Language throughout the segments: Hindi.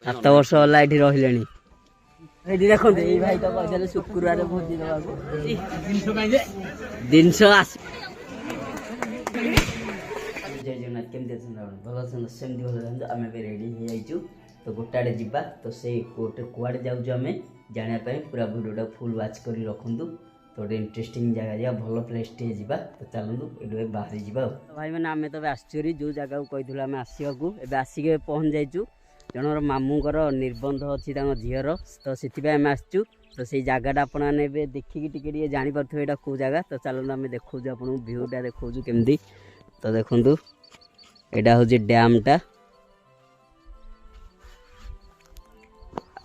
7 ବର୍ଷ ହେଲା ଏଠି ରହିଲେଣି। ଏଠି ଦେଖନ୍ତୁ ଏଇ ଭାଇ ତ କହିଥିଲେ ଶୁକ୍ରବାର ଭୋଜି ଦେବାକୁ ଜିନିଷ ଆସି। ଜୟ ଜଗନ୍ନାଥ, କେମିତି ଅଛନ୍ତି ଆପଣ? ଭଲ ଅଛନ୍ତି? ସେମିତି ଭଲ ଅଛନ୍ତି। ଆମେ ଏବେ ରେଡ଼ି ହେଇଯାଇଛୁ ତ ଗୋଟେ ଆଡ଼େ ଯିବା। ତ ସେଇ ଗୋଟେ କୁଆଡ଼େ ଯାଉଛୁ ଆମେ ଜାଣିବା ପାଇଁ ପୁରା ଭିଡ଼ିଓଟା ଫୁଲ୍ ୱାଚ୍ କରି ରଖନ୍ତୁ। ତ ଗୋଟେ ଇଣ୍ଟରେଷ୍ଟିଂ ଜାଗା ଯିବା, ଭଲ ପ୍ଲେସ୍ଟେ ଯିବା। ତ ଚାଲନ୍ତୁ ଏଠୁ ବାହାରି ଯିବା। ଆଉ ଭାଇମାନେ ଆମେ ତ ଏବେ ଆସିଛୁ ଯେଉଁ ଜାଗାକୁ କହିଥିଲୁ ଆମେ ଆସିବାକୁ, ଏବେ ଆସିକି ପହଞ୍ଚି ଯାଇଛୁ। ଜଣଙ୍କର ମାମୁଁଙ୍କର ନିର୍ବନ୍ଧ ଅଛି ତାଙ୍କ ଝିଅର, ତ ସେଥିପାଇଁ ଆମେ ଆସିଛୁ। ତ ସେଇ ଜାଗାଟା ଆପଣମାନେ ଏବେ ଦେଖିକି ଟିକେ ଟିକେ ଜାଣିପାରୁଥିବେ ଏଇଟା କେଉଁ ଜାଗା। ତ ଚାଲନ୍ତୁ ଆମେ ଦେଖାଉଛୁ ଆପଣଙ୍କୁ, ଭିୟୁଟା ଦେଖାଉଛୁ କେମିତି। ତ ଦେଖନ୍ତୁ ଏଇଟା ହେଉଛି ଡ୍ୟାମ୍ଟା।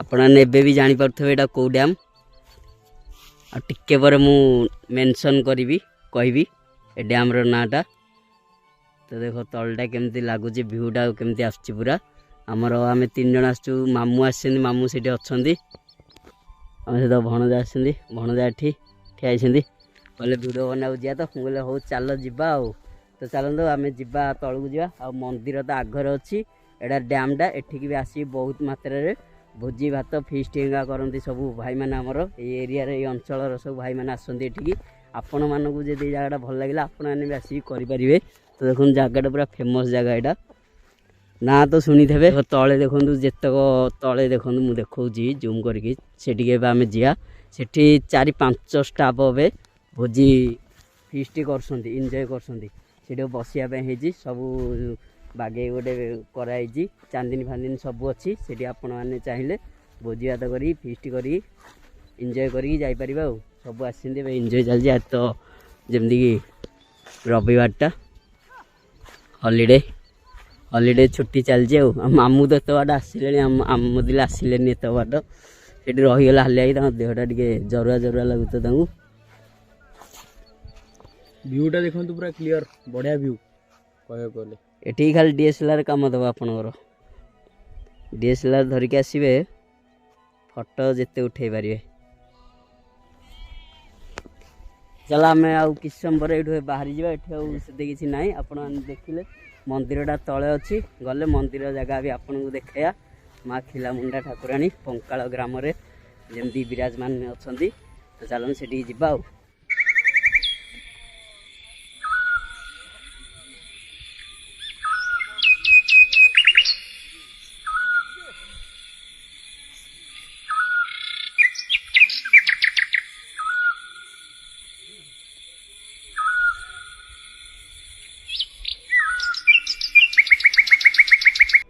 ଆପଣମାନେ ଏବେ ବି ଜାଣିପାରୁଥିବେ ଏଇଟା କେଉଁ ଡ୍ୟାମ୍। ଆଉ ଟିକେ ପରେ ମୁଁ ମେନସନ୍ କହିବି ଏ ଡ୍ୟାମ୍ର ନାଁଟା। ତ ଦେଖ ତଳଟା କେମିତି ଲାଗୁଛି, ଭିୟୁଟା କେମିତି ଆସୁଛି ପୁରା। ଆମେ 3 ଜଣ ଆସିଛୁ, ମାମୁଁ ଆସିଛନ୍ତି, ମାମୁଁ ସେଠି ଅଛନ୍ତି। ଆମ ସହିତ ଭଣଜା ଆସିଛନ୍ତି, ଭଣଜା ଏଠି ଠିଆ ହେଇଛନ୍ତି। କହିଲେ ଭିଡ଼ିଓ ବନାବାକୁ ଯିବା, ତ ମୁଁ କହିଲେ ହଉ ଚାଲ ଯିବା। ଆଉ ତ ଚାଲନ୍ତୁ ଆମେ ଯିବା ତଳକୁ ଯିବା। ଆଉ ମନ୍ଦିର ତ ଆଗରେ ଅଛି, ଏଇଟା ଡ୍ୟାମ୍ଟା। ଏଠିକି ବି ଆସିକି ବହୁତ ମାତ୍ରାରେ ଭୋଜି ଭାତ ଫିଷ୍ଟ ହେରିକା କରନ୍ତି ସବୁ ଭାଇମାନେ। ଆମର ଏଇ ଏରିଆରେ ଏଇ ଅଞ୍ଚଳର ସବୁ ଭାଇମାନେ ଆସନ୍ତି ଏଠିକି। ଆପଣମାନଙ୍କୁ ଯଦି ଏଇ ଜାଗାଟା ଭଲ ଲାଗିଲା ଆପଣମାନେ ବି ଆସିକି କରିପାରିବେ। ତ ଦେଖନ୍ତୁ ଜାଗାଟା ପୁରା ଫେମସ୍ ଜାଗା ଏଇଟା, ନା ତ ଶୁଣିଥିବେ। ତଳେ ଦେଖନ୍ତୁ ଯେତେକ ତଳେ ଦେଖନ୍ତୁ, ମୁଁ ଦେଖାଉଛି ଜୁମ୍ କରିକି। ସେଠିକି ଏବେ ଆମେ ଯିବା। ସେଠି 4-5 ଷ୍ଟାଫ୍ ଏବେ ଭୋଜି ଫିଷ୍ଟ କରୁଛନ୍ତି, ଏନ୍ଜୟ କରୁଛନ୍ତି। ସେଠି ବସିବା ପାଇଁ ହେଇଛି ସବୁ, ବାଗେଇ ଗୋଟେ କରାହେଇଛି, ଚାନ୍ଦିନୀ ଫାନ୍ଦିନୀ ସବୁ ଅଛି ସେଠି। ଆପଣମାନେ ଚାହିଁଲେ ଭୋଜି ଭାତ କରିକି ଫିଷ୍ଟ କରିକି ଏନ୍ଜୟ କରିକି ଯାଇପାରିବେ। ଆଉ ସବୁ ଆସିଛନ୍ତି, ଏବେ ଏନ୍ଜୟ ଚାଲିଛି। ଆଜି ତ ଯେମିତିକି ରବିବାରଟା, ହଲିଡେ ଛୁଟି ଚାଲିଛି। ଆଉ ମାମୁଁ ତ ଏତେ ବାଟ ଆସିଲେଣି, ଆମ ଦିଲେ ଆସିଲେନି ଏତେ ବାଟ। ସେଠି ରହିଗଲା ହାଲିଆ ହେଇକି, ତାଙ୍କ ଦେହଟା ଟିକେ ଜରୁଆ ଲାଗୁଛି ତାଙ୍କୁ। ଭିୟୁଟା ଦେଖନ୍ତୁ ପୁରା କ୍ଲିୟର, ବଢ଼ିଆ ଭିୟୁ କହିବାକୁ ଗଲେ। ଏଠିକି ଖାଲି DSLR କାମ ଦେବ ଆପଣଙ୍କର। DSLR ଧରିକି ଆସିବେ, ଫଟୋ ଯେତେ ଉଠେଇ ପାରିବେ। ଚାଲ ଆମେ ଆଉ କିଛି ସମୟ ପରେ ଏଇଠୁ ବାହାରି ଯିବା। ଏଠି ଆଉ ସେତେ କିଛି ନାହିଁ, ଆପଣମାନେ ଦେଖିଲେ ମନ୍ଦିରଟା ତଳେ ଅଛି। ଗଲେ ମନ୍ଦିର ଜାଗା ବି ଆପଣଙ୍କୁ ଦେଖାଇବା। ମା ଖିଲାମୁଣ୍ଡା ଠାକୁରାଣୀ ପଙ୍କାଳ ଗ୍ରାମରେ ଯେମିତି ବିରାଜମାନ ଅଛନ୍ତି। ତ ଚାଲନ୍ତୁ ସେଠିକି ଯିବା। ଆଉ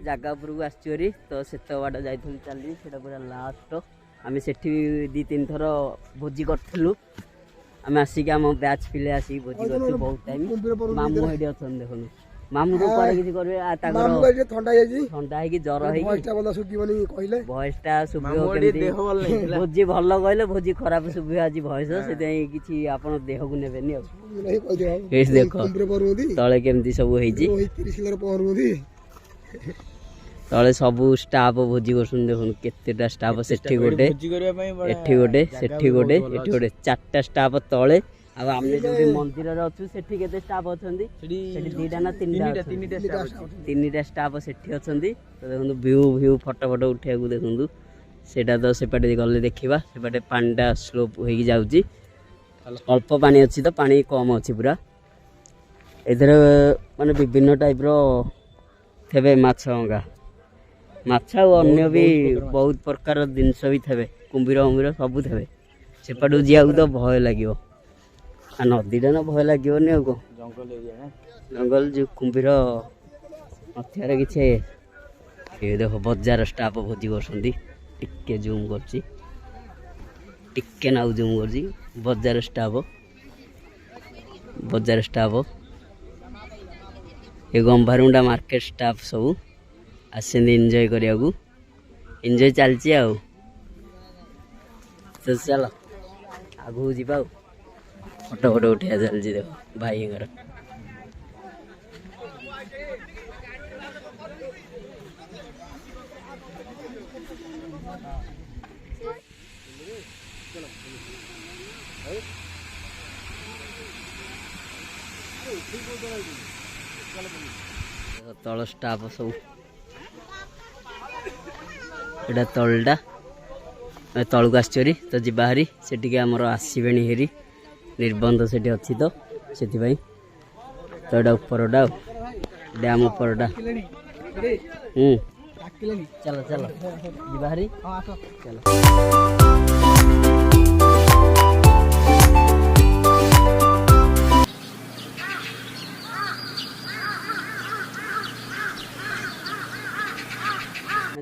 ଜାଗା ଉପରକୁ ଆସିଛୁ ଭାରି। ତ ସେତେ ବାଟ ଯାଇଥିଲୁ ଚାଲି, ସେଇଟା ପୁରା ଲାଷ୍ଟ। ଆମେ ସେଠି 2-3 ଥର ଭୋଜି କରିଥିଲୁ। ଆମେ ଆସିକି ଆମ ବ୍ୟାଚ୍ ପିଲେ ଆସିକି ଭୋଜି କରିଛୁ ବହୁତ ଟାଇମ୍। ମାମୁଁ ସେଇଠି ଅଛନ୍ତି ଦେଖନ୍ତୁ। ମାମୁଁ ତ କୁଆଡ଼େ କିଛି କରିବେ, ତାଙ୍କର ଥଣ୍ଡା ହେଇକି ଜ୍ୱର ହେଇକି ଭଏସ୍ଟା ଶୁଭିବ କେମିତି। ଭୋଜି ଭଲ କହିଲେ ଭୋଜି ଖରାପ ଶୁଭିବ ଆଜି ଭଏସ୍, ସେଥିପାଇଁ କିଛି ଆପଣ ଦେହକୁ ନେବେନି। ଆଉ ଏଇଠି ଦେଖ ତଳେ କେମିତି ସବୁ ହେଇଛି, ତଳେ ସବୁ ଷ୍ଟାଫ୍ ଭୋଜି କରୁଛନ୍ତି। ଦେଖନ୍ତୁ କେତେଟା ଷ୍ଟାଫ୍, ସେଠି ଗୋଟେ, ଏଠି ଗୋଟେ, ସେଠି ଗୋଟେ, ଏଠି ଗୋଟେ, 4ଟା ଷ୍ଟାଫ୍ ତଳେ। ଆଉ ଆମେ ଯୋଉଠି ମନ୍ଦିରରେ ଅଛୁ ସେଠି କେତେ ଷ୍ଟାଫ୍ ଅଛନ୍ତି? ସେଠି 2ଟା ନା 3ଟା ଷ୍ଟାଫ୍ ସେଠି ଅଛନ୍ତି। ତ ଦେଖନ୍ତୁ ଭିୟୁ ଫଟୋ ଉଠେଇବାକୁ ଦେଖନ୍ତୁ। ସେଇଟା ତ ସେପଟେ ଗଲେ ଦେଖିବା, ସେପଟେ ପାଣିଟା ସ୍ଲୋପ୍ ହେଇକି ଯାଉଛି। ଅଳ୍ପ ପାଣି ଅଛି, ତ ପାଣି କମ୍ ଅଛି ପୁରା। ଏଥିରେ ମାନେ ବିଭିନ୍ନ ଟାଇପ୍ର ଥିବେ ମାଛ ଆଉ ଅନ୍ୟ ବି ବହୁତ ପ୍ରକାର ଜିନିଷ ବି ଥିବେ, କୁମ୍ଭୀର ସବୁ ଥିବେ। ସେପଟକୁ ଯିବାକୁ ତ ଭୟ ଲାଗିବ। ଆଉ ନଦୀଟା ନା ଭୟ ଲାଗିବନି ଆଉ କ'ଣ, ଜଙ୍ଗଲ ଯେଉଁ କୁମ୍ଭୀର ନଥିବାର କିଛି। ଏ ଦେଖ ବଜାର ଷ୍ଟାଫ୍ ଭୋଜି କରୁଛନ୍ତି, ଟିକେ ଜୁମ୍ କରୁଛି, ଟିକେ ନାଉ ଜୁମ୍ କରୁଛି। ବଜାର ଷ୍ଟାଫ୍ ଏ ଗମ୍ଭାରୁଣ୍ଡା ମାର୍କେଟ ଷ୍ଟାଫ୍ ସବୁ ଆସିଛନ୍ତି ଏନ୍ଜୟ କରିବାକୁ। ଏନ୍ଜୟ ଚାଲିଛି ଆଉ। ତ ଚାଲ ଆଗକୁ ଯିବା। ଆଉ ଫଟୋ ଉଠେଇବା ଚାଲିଛି ଦେଖ ଭାଇଙ୍କର। ତଳ ଷ୍ଟାଫ୍ ସବୁ एटा तलटा तलू आसरी तो जीवा हारी से आमर आसबे हेरी निर्बंध से अच्छी तो से तो यहाँ उपरटा डैम उपरटा चलो चलो जीवा हारी चलो।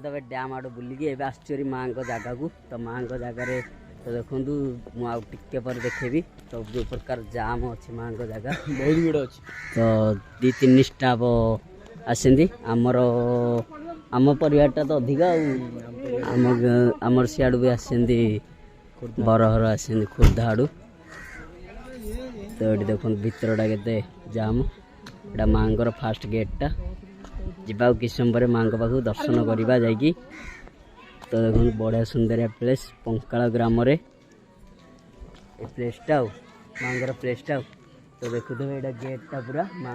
तब डैम आड़ बुलिकी ए आसरी माँ जगह को तो माँ जगार तो देखु मुझे पर देखेबी तो जो प्रकार जाम अच्छी माँ जगह बहुत भीड़ अच्छी तो 2-3 स्टाफ आसती आमर आम परिवारटा तो अधिका आमर सियाड़ भी आसती बरहर आसती खोर्धा आड़ू तो ये देखो भितरटा के जाम एटा माँ फास्ट गेटा जीवा किस समय माँ पाख दर्शन करवा जाकि तो देखो बढ़िया सुंदर प्लेस पंकाल ग्राम प्लेसटा माँ प्लेसटा तो देखुए यहाँ गेटा पूरा माँ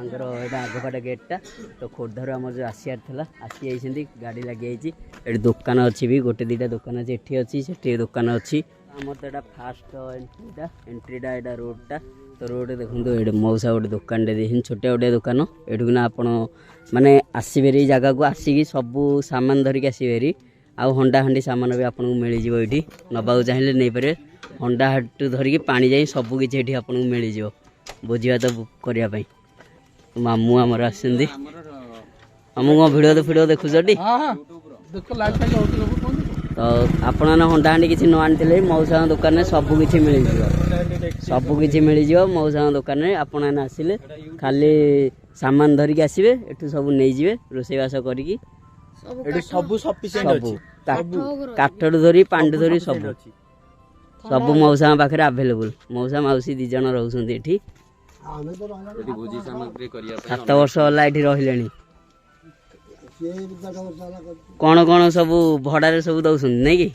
आगपाट गेटा तो खोर्धार आम जो आसार था आसी जाती गाड़ी लगे ये दुकान अच्छी भी गोटे 2टा दुकान अच्छी एटी अच्छी से दुकान अच्छी आम तो यहाँ फास्ट एंट्रीटा यहाँ रोडटा तो रोड देखो ये मौसा गोटे दुकान देखिए छोटे गोटे दुकान एठुना आपण माने आसबे जगह को आसिक सबू सामान धरिक आसबे आउ हंडा हांडी सामान भी आपको मिल जाए ये नवाक चाहिए नहीं पारे हंडा हाटू धरिकी पानी जाए सबकि ये आपको मिल जाए भोजी भात करने मामू आमर आसती मामू कौन भिडियो तो फिडियो देखुछ तो आपण हंडा हांडी किसी न आनी मौसा दुकान सबकि मिल जाए सबकि मिल जाए मौसा दुकान में आपण आसिले खाली सामान धरिकी आसबे एठू सब नहीं जाए रोषेईवास करिकी सब सब काठरू धरी पांडु धरी सब सब मौसा पाखे आभेलेबुल मौसा मौसी 2 जन रोचे ये 7 वर्ष है ये रही कौन कौन सब भड़ारे सब दौन नहीं कि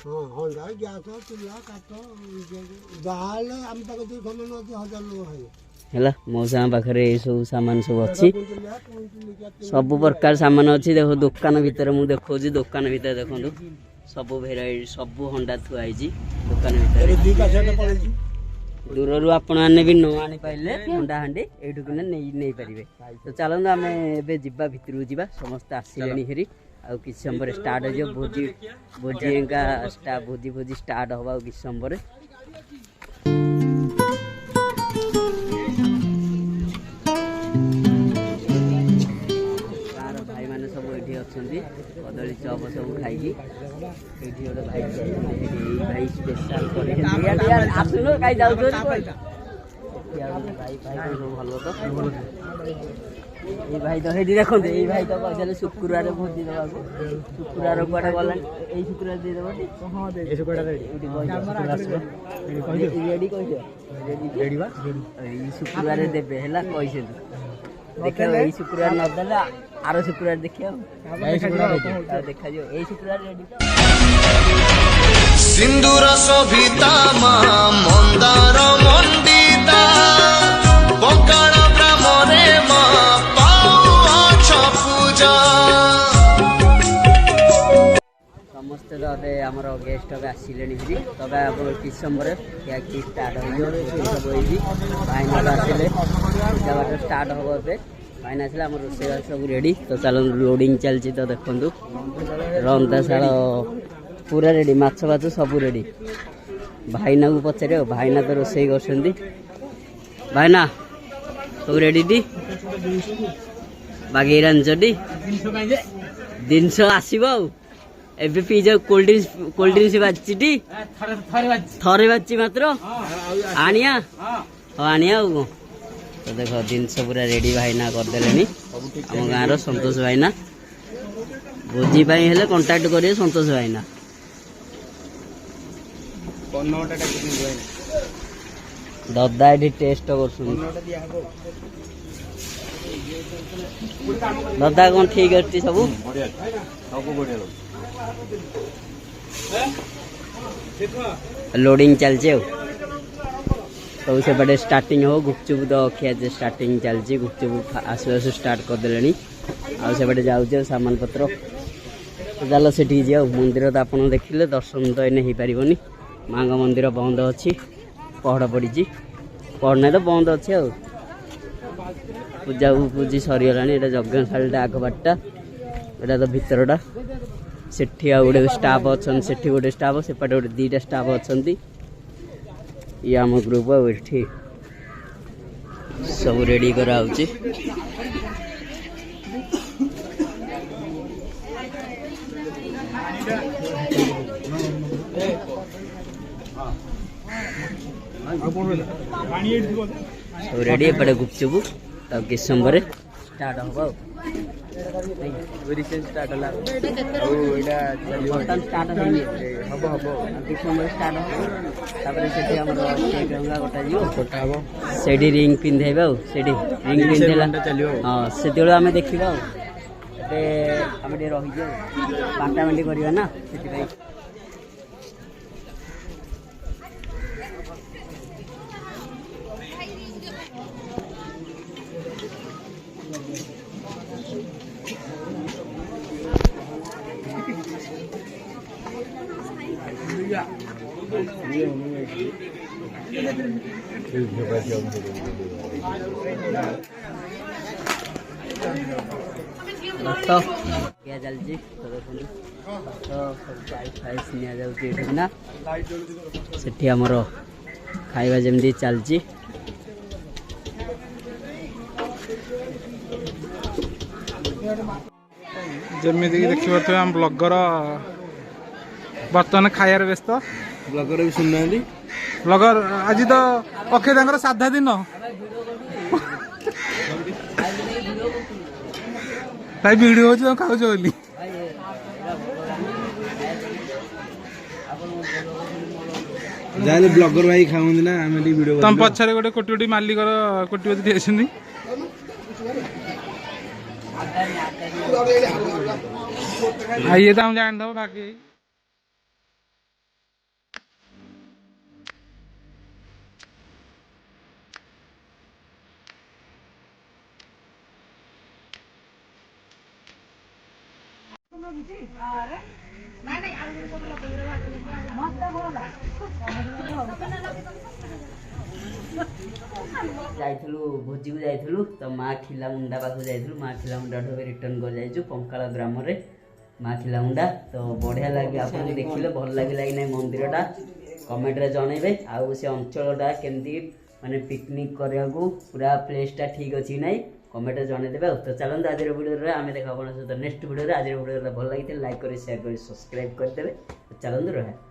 है मौसा पाखे सब सामान सब अच्छी सब प्रकार सामान अच्छी देखो दुकान भितर मुझे देखो दुकान भितर देखो सब भेराइटी सब हंडा थुआई दुकान भितर दूर रू आपण मैंने भी न आनी पाइले हंडा हांडी एठू नहीं पारे तो चलते आम एवं भितर जावा समस्त आसिले हेरी आ कि समय स्टार्ट हो भोजी भोजी भोजी भोजी स्टार्ट हवा कि समय कदली चप सब खाई गोटे भाई भाई स्पेशल आसुन कहीं जाऊ भाई भल तो ये भाई तो ये देखो ये भाई तो कहते शुक्रवार भोजी देवा शुक्रवार कड़े गला यही शुक्रवार देदेव शुक्रवार देवे है कही देखा यही शुक्रवार नदेले आर शुक्रवार देखिए देखा यही शुक्रवार रेडी सिंदूर शोभिता मां मंदार मंडिता बंगाल ब्राह्मणे मां पाउछ पूजा समस्त आमर गेस्ट अब आसिले तब आप किस समय क्या स्टार्ट भाईना आसिले पूजा पाठ स्टार्ट हम ए भाईना आसिले आम रोषेईवास सब रेडी तो चल लोडिंग चलती तो देखु रंधाशाल पूरा रेडी माछ फाछ सब रेडी भाईना को पचारे भाईना तो रोषेई कर भाईना सब रेडी टी बागे रांचटी जिनस आसब एबे पी जाओ कोल्ड ड्रिंक्स बाजी टी थरे बाजी मात्र आनिया आनिया कौन तो देख जिनस पूरा रेडी भाईना करदे आम गाँव संतोष भाईना भोजी हेले कंटाक्ट करेंगे संतोष भाईना ददा ये टेस्ट कर ददा कौन ठीक अच्छी सब लोडिंग चलचे सब से बड़े स्टार्टिंग हो गुपचुप तो खिया स्टार्टिंग चलती गुपचुप आसु आसु स्टार्ट करदे आउ से बड़े जाऊ सामान पत्र तो चलो सेठी जाओ मंदिर तो आप देखिले दर्शन तो एने हो पारनि माँ मंदिर बंद अच्छी पहड़ पड़ी पहड़ ना तो बंद अच्छे आ पूजा पूजी सरीगला ये यज्ञशाला आगबाटा यहाँ तो भितरटा सेठी आ गोटे स्टाफ अच्छा से गोटे स्टाफ सेपटे गोटे 2टा स्टाफ अच्छा ये आम ग्रुप आठी सब रेडी कराऊँच सब रेडी एपटे गुपचुप किस समय स्टार्ट हम स्टार्ट होला बर्तमान स्टार्ट हम हम किस समय स्टार्ट हम गोटा से रिंग पिंधेबा से रिंग पिंधेला हाँ से आम देखा आम रही बांटा बांटी करवा ना से तो क्या चलती तो देखो तो फाइस निना से आमर खाଇବା जमी चलती जमी देखिए आम ब्लगर बर्तमान खायार व्यस्त ब्लगर भी सुनना ब्लगर आज तो अक्षय साधा दिन भाई वीडियो हो खाऊ बोली जाने ब्लगर भाई खाऊंदी ना आम वीडियो तुम पछारे गोटे कोटी कोटी मालिक कोटीपति ठेसी ये तो हम जान दो बाकी भोजी को जाइलु तो माँ खिला मुंडा पाक जाइलु माँ खिला मुंडा रिटर्न कर जाइछु पंकाल ग्राम रे माँ खिला मुंडा तो बढ़िया लगे आप देखिले भल लगे कि नहीं मंदिरटा कमेंट रे जनइबे आउ से अंचलटा केमती माने पिकनिक करने को पूरा प्लेसटा ठीक अच्छी ना कमेंट रे जनइदेबे तो चलते आज वीडियो आम देखा नेक्स्ट वीडियो आज वीडियो भल लगी लाइक कर शेयर कर सब्सक्राइब करदे चलते रहा।